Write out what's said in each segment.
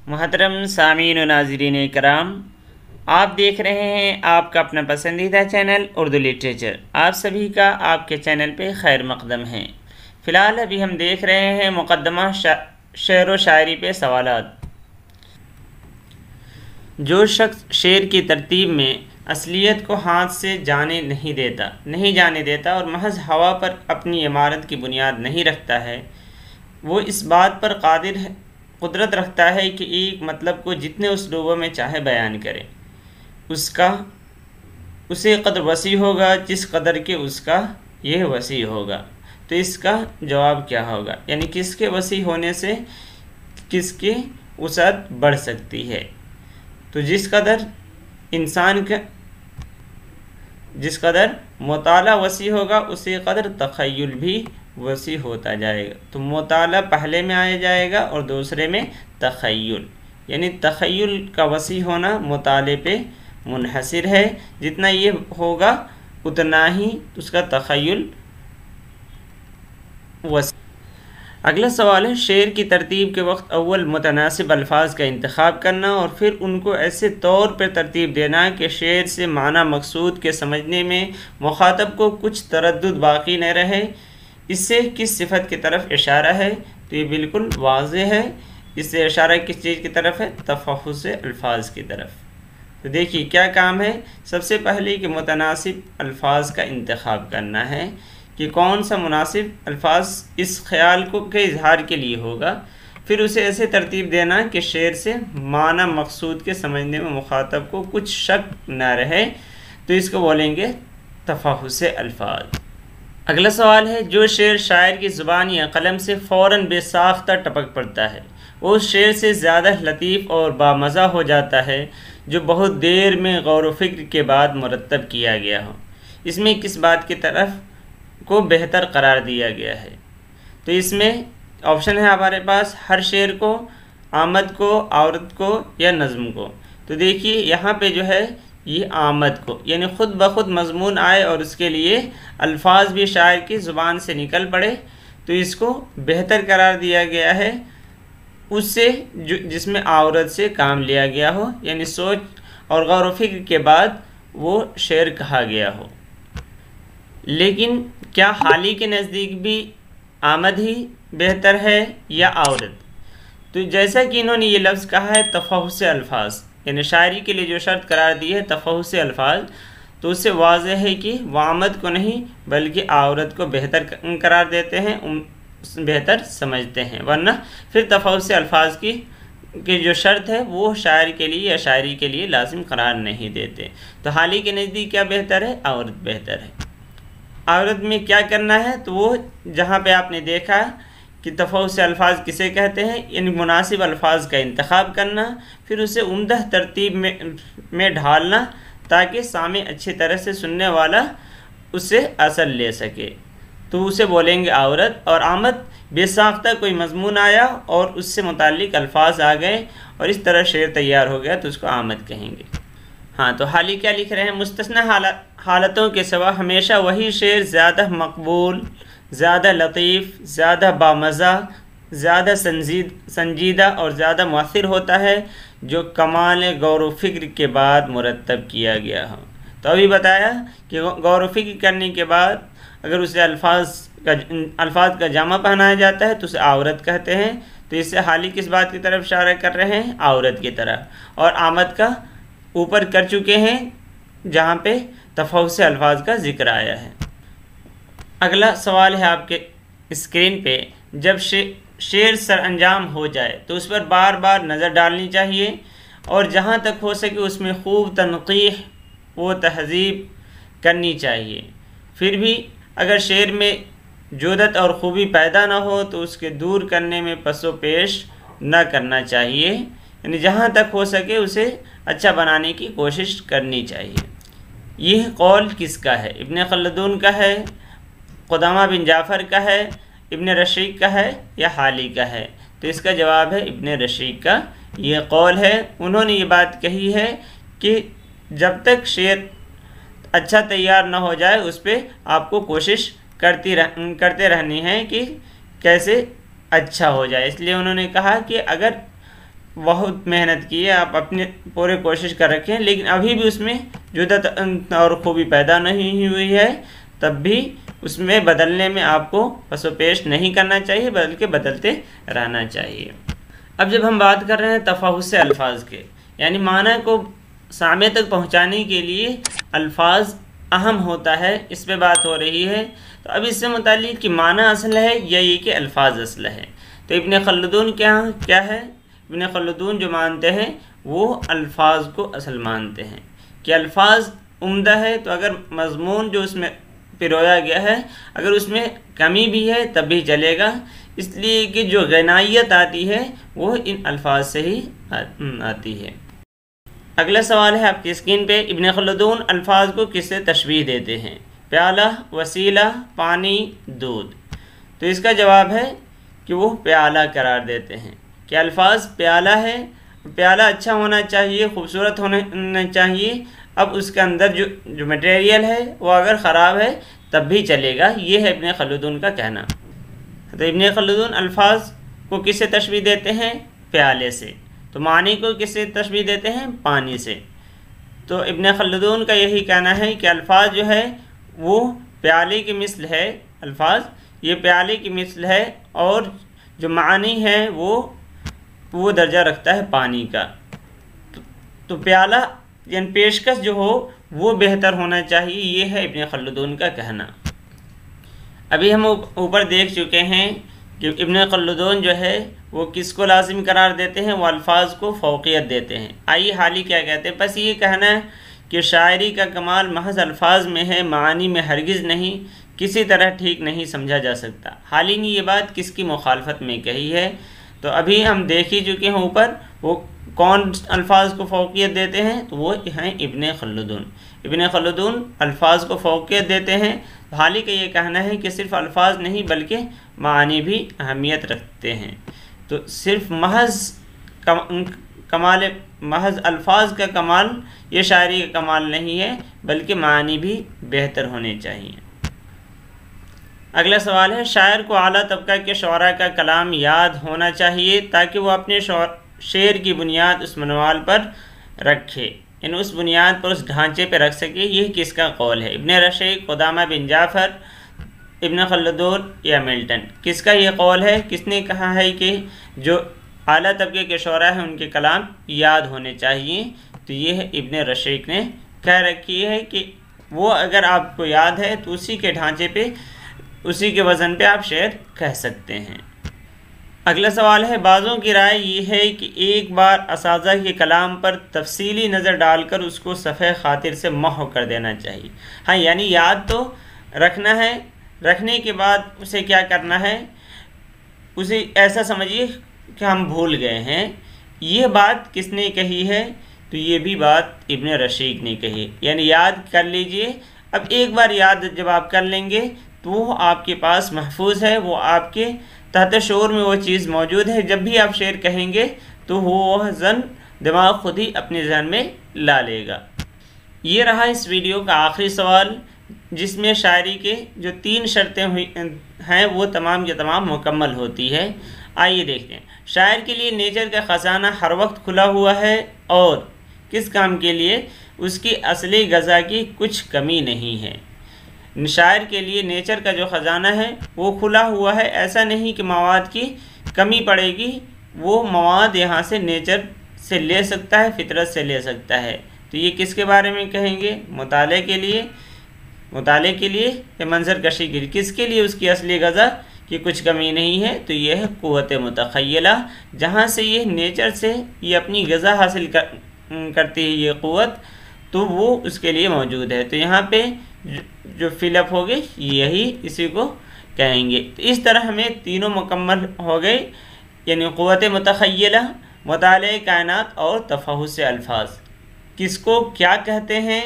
محترم سامعین و ناظرین کرام، آپ دیکھ رہے ہیں آپ کا اپنا پسندیدہ چینل اردو لٹریچر۔ آپ سبھی کا آپ کے چینل پہ خیر مقدم ہے۔ فی الحال ابھی ہم دیکھ رہے ہیں مقدمہ شعر و شاعری پہ سوالات۔ جو شخص شعر کی ترتیب میں اصلیت کو ہاتھ سے نہیں جانے دیتا اور محض ہوا پر اپنی عمارت کی بنیاد نہیں رکھتا ہے، وہ اس بات پر قدرت رکھتا ہے کہ ایک مطلب کو جتنے اسلوبوں میں چاہے بیان کرے، اسے قدر وسیع ہوگا جس قدر کے اس کا یہ وسیع ہوگا۔ تو اس کا جواب کیا ہوگا؟ یعنی کس کے وسیع ہونے سے کس کی وسعت بڑھ سکتی ہے؟ تو جس قدر مطالعہ وسیع ہوگا اسی قدر تخیل بھی وسیع ہوتا جائے گا۔ تو مطالعہ پہلے میں آیا جائے گا اور دوسرے میں تخیل، یعنی تخیل کا وسیع ہونا مطالعے پہ منحصر ہے۔ جتنا یہ ہوگا اتنا ہی اس کا تخیل وسیع۔ اگلا سوال ہے، شعر کی ترتیب کے وقت اول متناسب الفاظ کا انتخاب کرنا اور پھر ان کو ایسے طور پر ترتیب دینا کہ شعر سے معنی مقصود کے سمجھنے میں مخاطب کو کچھ تردد باقی نہ رہے۔ اس سے کس صفت کی طرف اشارہ ہے؟ تو یہ بالکل واضح ہے۔ اس سے اشارہ کس چیز کی طرف ہے؟ تفحص الفاظ کی طرف۔ تو دیکھیے کیا کام ہے۔ سب سے پہلے کہ متناسب الفاظ کا انتخاب کرنا ہے کہ کون سا مناسب الفاظ اس خیال کے اظہار کے لیے ہوگا، پھر اسے ایسے ترتیب دینا کہ شعر سے معنی مقصود کے سمجھنے میں مخاطب کو کچھ شک نہ رہے، تو اس کو بولیں گے تفحص الفاظ۔ اگلا سوال ہے، جو شعر شاعر کی زبان یا قلم سے فوراً بے ساختہ ٹپک پڑتا ہے وہ اس شعر سے زیادہ لطیف اور بامزہ ہو جاتا ہے جو بہت دیر میں غور و فکر کے بعد مرتب کیا گیا ہو۔ اس میں کس بات کی طرف کو بہتر قرار دیا گیا ہے؟ تو اس میں آپشن ہے ہمارے پاس، ہر شعر کو، آمد کو، عورت کو یا نظم کو۔ تو دیکھیے یہاں پہ جو ہے یہ آمد کو، یعنی خود بخود مضمون آئے اور اس کے لیے الفاظ بھی شاعر کی زبان سے نکل پڑے، تو اس کو بہتر قرار دیا گیا ہے اس سے جس میں عورت سے کام لیا گیا ہو، یعنی سوچ اور غور و فکر کے بعد وہ شعر کہا گیا ہو۔ لیکن کیا حالی کے نزدیک بھی آمد ہی بہتر ہے یا عورت؟ تو جیسا کہ انہوں نے یہ لفظ کہا ہے تفحص الفاظ، یعنی شاعری کے لیے جو شرط قرار دی ہے تفحص الفاظ، تو اس سے واضح ہے کہ وہ آمد کو نہیں بلکہ عورت کو بہتر قرار دیتے ہیں، بہتر سمجھتے ہیں، ورنہ پھر تفحص الفاظ کی جو شرط ہے وہ شاعر کے لیے یا شاعری کے لیے لازم قرار نہیں دیتے۔ تو حالی کے نزدیک کیا بہتر ہے؟ عورت بہتر ہے۔ عورت میں کیا کرنا ہے؟ تو وہ جہاں پہ آپ نے دیکھا کہ تفحص الفاظ کسے کہتے ہیں، یعنی مناسب الفاظ کا انتخاب کرنا، پھر اسے عمدہ ترتیب میں ڈھالنا تاکہ سامع اچھی طرح سے سننے والا اس سے اثر لے سکے، تو اسے بولیں گے عورت۔ اور آمد بے ساختہ کوئی مضمون آیا اور اس سے متعلق الفاظ آ گئے اور اس طرح شعر تیار ہو گیا تو اس کو آمد کہیں گے۔ ہاں، تو حالی کیا لکھ رہے ہیں؟ مستثنی حالتوں کے سوا ہمیشہ وہی شعر زیادہ مقبول، زیادہ لطیف، زیادہ بامزہ، زیادہ سنجیدہ اور زیادہ مؤثر ہوتا ہے جو کمال غور و فکر کے بعد مرتب کیا گیا ہو۔ تو ابھی بتایا کہ غور و فکر کرنے کے بعد اگر اسے الفاظ کا جامع پہنایا جاتا ہے تو اسے عورت کہتے ہیں۔ تو اس سے حالی کس بات کی طرف اشارہ کر رہے ہیں؟ عورت کی طرف، اور آمد کا اوپر کر چکے ہیں جہاں پہ تفحص الفاظ کا ذکر آیا ہے۔ اگلا سوال ہے آپ کے اسکرین پہ، جب شعر سر انجام ہو جائے تو اس پر بار بار نظر ڈالنی چاہیے اور جہاں تک ہو سکے اس میں خوب تنقیح و تہذیب کرنی چاہیے۔ پھر بھی اگر شعر میں جودت اور خوبی پیدا نہ ہو تو اس کے دور کرنے میں پس و پیش نہ کرنا چاہیے، یعنی جہاں تک ہو سکے اسے اچھا بنانے کی کوشش کرنی چاہیے۔ یہ قول کس کا ہے؟ ابن خلدون کا ہے، قدامہ بن جعفر کا ہے، ابن رشید کا ہے یا حالی کا ہے؟ تو اس کا جواب ہے ابن رشید کا یہ قول ہے۔ انہوں نے یہ بات کہی ہے کہ جب تک شعر اچھا تیار نہ ہو جائے اس پہ آپ کو کوشش کرتے رہنی ہے کہ کیسے اچھا ہو جائے۔ اس لیے انہوں نے کہا کہ اگر بہت محنت کی ہے، آپ اپنے پورے کوشش کر رکھے ہیں، لیکن ابھی بھی اس میں جدت اور خوبی پیدا نہیں ہوئی ہے، تب بھی اس میں بدلنے میں آپ کو پس و پیش نہیں کرنا چاہیے، بلکہ بدلتے رہنا چاہیے۔ اب جب ہم بات کر رہے ہیں تفحص الفاظ کے، یعنی معنی کو سامع تک پہنچانے کے لیے الفاظ اہم ہوتا ہے، اس پہ بات ہو رہی ہے۔ تو اب اس سے متعلق کہ معنی اصل ہے یا یہ کہ الفاظ اصل ہے، تو ابن خلدون کیا ہے؟ ابن خلدون جو مانتے ہیں وہ الفاظ کو اصل مانتے ہیں کہ الفاظ عمدہ ہے، تو اگر مضمون جو اس میں پرویا گیا ہے اگر اس میں کمی بھی ہے تب بھی چلے گا، اس لیے کہ جو غنائیت آتی ہے وہ ان الفاظ سے ہی آتی ہے۔ اگلا سوال ہے آپ کی اسکرین پہ، ابن خلدون الفاظ کو کس سے تشبیہ دیتے ہیں؟ پیالہ، وسیلہ، پانی، دودھ۔ تو اس کا جواب ہے کہ وہ پیالہ قرار دیتے ہیں کہ الفاظ پیالہ ہے، پیالہ اچھا ہونا چاہیے، خوبصورت ہونا چاہیے، اب اس کے اندر جو مٹیریل ہے وہ اگر خراب ہے تب بھی چلے گا، یہ ہے ابن خلدون کا کہنا۔ تو ابن خلدون الفاظ کو کس سے تشبیہ دیتے ہیں؟ پیالے سے۔ تو معنی کو کس سے تشبیہ دیتے ہیں؟ پانی سے۔ تو ابن خلدون کا یہی کہنا ہے کہ الفاظ جو ہے وہ پیالے کی مثل ہے، الفاظ یہ پیالے کی مثل ہے، اور جو معنی ہے وہ درجہ رکھتا ہے پانی کا۔ تو پیالہ یعنی پیشکش جو ہو وہ بہتر ہونا چاہیے، یہ ہے ابن خلدون کا کہنا۔ ابھی ہم اوپر دیکھ چکے ہیں کہ ابن خلدون جو ہے وہ کس کو لازم قرار دیتے ہیں؟ وہ الفاظ کو فوقیت دیتے ہیں۔ آئیے حالی کیا کہتے ہیں؟ بس یہ کہنا ہے کہ شاعری کا کمال محض الفاظ میں ہے، معانی میں ہرگز نہیں، کسی طرح ٹھیک نہیں سمجھا جا سکتا۔ حالی نے یہ بات کس کی مخالفت میں کہی ہے؟ تو ابھی ہم دیکھ ہی چکے ہیں اوپر وہ کون الفاظ کو فوقیت دیتے ہیں، تو وہ ہیں ابن خلدون۔ ابن خلدون الفاظ کو فوقیت دیتے ہیں۔ حالی کا یہ کہنا ہے کہ صرف الفاظ نہیں بلکہ معانی بھی اہمیت رکھتے ہیں۔ تو صرف محض الفاظ کا کمال یہ شاعری کا کمال نہیں ہے، بلکہ معانی بھی بہتر ہونے چاہیے۔ اگلا سوال ہے، شاعر کو اعلیٰ طبقہ کے شعراء کا کلام یاد ہونا چاہیے تاکہ وہ اپنے شعر کی بنیاد اس منوال پر رکھے، یعنی اس بنیاد پر، اس ڈھانچے پہ رکھ سکے۔ یہ کس کا قول ہے؟ ابن رشید، قدامہ بن جعفر، ابن خلدون یا ملٹن؟ کس کا یہ قول ہے؟ کس نے کہا ہے کہ جو اعلیٰ طبقے کے شعراء ہیں ان کے کلام یاد ہونے چاہیے؟ تو یہ ہے ابن رشید نے کہہ رکھی ہے کہ وہ اگر آپ کو یاد ہے تو اسی کے ڈھانچے پہ، اسی کے وزن پہ آپ شعر کہہ سکتے ہیں۔ اگلا سوال ہے، بعضوں کی رائے یہ ہے کہ ایک بار اساتذہ کے کلام پر تفصیلی نظر ڈال کر اس کو صفحہ خاطر سے محو کر دینا چاہیے۔ ہاں، یعنی یاد تو رکھنا ہے، رکھنے کے بعد اسے کیا کرنا ہے؟ اسے ایسا سمجھیے کہ ہم بھول گئے ہیں۔ یہ بات کس نے کہی ہے؟ تو یہ بھی بات ابن رشید نے کہی، یعنی یاد کر لیجئے۔ اب ایک بار یاد جب آپ کر لیں گے تو وہ آپ کے پاس محفوظ ہے، وہ آپ کے تحت شعور میں وہ چیز موجود ہے، جب بھی آپ شعر کہیں گے تو وہ ذہن دماغ خود ہی اپنے ذہن میں لا لے گا۔ یہ رہا اس ویڈیو کا آخری سوال، جس میں شاعری کے جو 3 شرطیں ہیں وہ تمام کے تمام مکمل ہوتی ہے۔ آئیے دیکھتے ہیں۔ شاعر کے لیے نیچر کا خزانہ ہر وقت کھلا ہوا ہے، اور کس کام کے لیے؟ اس کی اصلی غذا کی کچھ کمی نہیں ہے۔ شاعر کے لیے نیچر کا جو خزانہ ہے وہ کھلا ہوا ہے، ایسا نہیں کہ مواد کی کمی پڑے گی، وہ مواد یہاں سے نیچر سے لے سکتا ہے، فطرت سے لے سکتا ہے۔ تو یہ کس کے بارے میں کہیں گے؟ مطالعے کے لیے یا منظر کشی کے لیے؟ کس کے لیے اس کی اصلی غذا کی کچھ کمی نہیں ہے؟ تو یہ ہے قوت متخیلہ، جہاں سے یہ نیچر سے یہ اپنی غذا حاصل کرتی ہے یہ قوت، تو وہ اس کے لیے موجود ہے۔ تو یہاں پہ جو فل اپ ہوگی یہی اسی کو کہیں گے۔ تو اس طرح ہمیں تینوں مکمل ہو گئے، یعنی قوت متخیلہ، مطالعہ کائنات اور تفحص الفاظ کس کو کیا کہتے ہیں،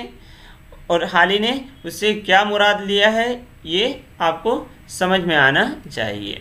اور حالی نے اس سے کیا مراد لیا ہے، یہ آپ کو سمجھ میں آنا چاہیے۔